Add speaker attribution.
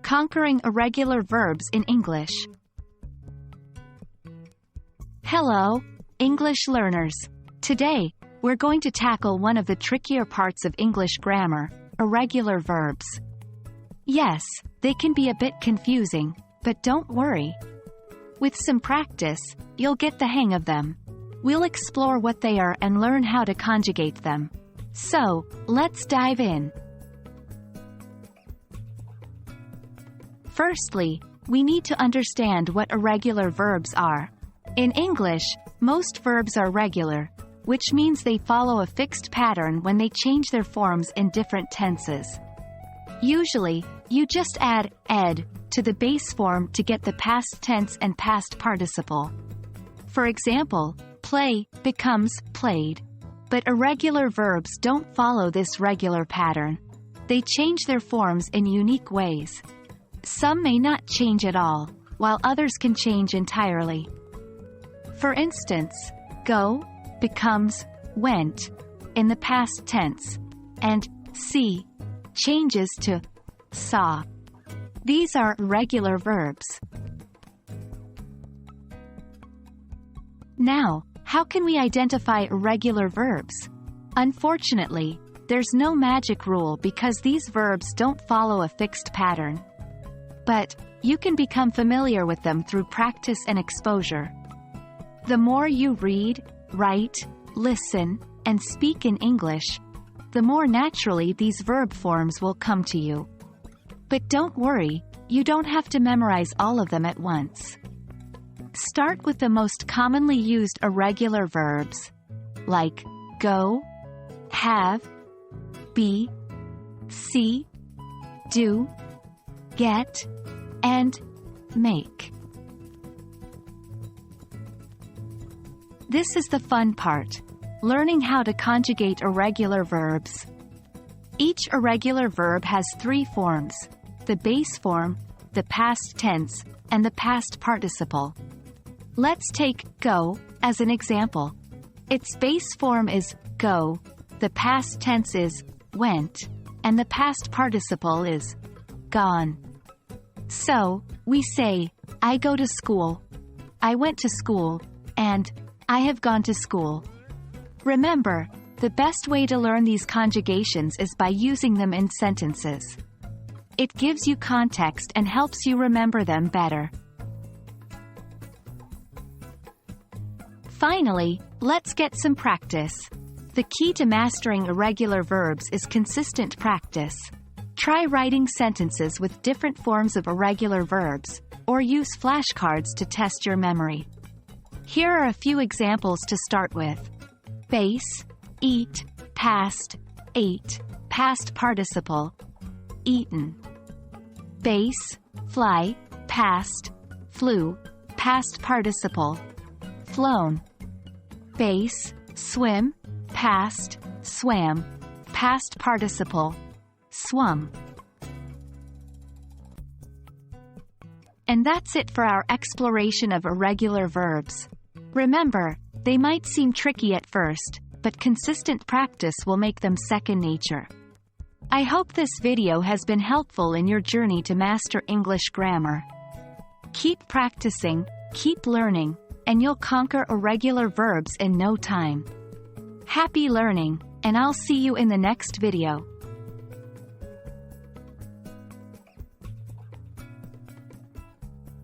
Speaker 1: Conquering irregular verbs in English. Hello, English learners. Today, we're going to tackle one of the trickier parts of English grammar, irregular verbs. Yes, they can be a bit confusing, but don't worry. With some practice, you'll get the hang of them. We'll explore what they are and learn how to conjugate them. So, let's dive in. Firstly, we need to understand what irregular verbs are. In English, most verbs are regular, which means they follow a fixed pattern when they change their forms in different tenses. Usually, you just add ed to the base form to get the past tense and past participle. For example, play becomes played. But irregular verbs don't follow this regular pattern. They change their forms in unique ways. Some may not change at all, while others can change entirely. For instance, go becomes went in the past tense, and see changes to saw. These are irregular verbs. Now, how can we identify irregular verbs? Unfortunately, there's no magic rule because these verbs don't follow a fixed pattern. But you can become familiar with them through practice and exposure. The more you read, write, listen, and speak in English, the more naturally these verb forms will come to you. But don't worry, you don't have to memorize all of them at once. Start with the most commonly used irregular verbs, like go, have, be, see, do, get, and make. This is the fun part, learning how to conjugate irregular verbs. Each irregular verb has three forms: the base form, the past tense, and the past participle. Let's take go as an example. Its base form is go, the past tense is went, and the past participle is gone. So, we say, I go to school, I went to school, and I have gone to school. Remember, the best way to learn these conjugations is by using them in sentences. It gives you context and helps you remember them better. Finally, let's get some practice. The key to mastering irregular verbs is consistent practice. Try writing sentences with different forms of irregular verbs, or use flashcards to test your memory. Here are a few examples to start with. Base, eat, past, ate, past participle, eaten. Base, fly, past, flew, past participle, flown. Base, swim, past, swam, past participle, swum. And that's it for our exploration of irregular verbs. Remember, they might seem tricky at first, but consistent practice will make them second nature. I hope this video has been helpful in your journey to master English grammar. Keep practicing, keep learning, and you'll conquer irregular verbs in no time. Happy learning, and I'll see you in the next video.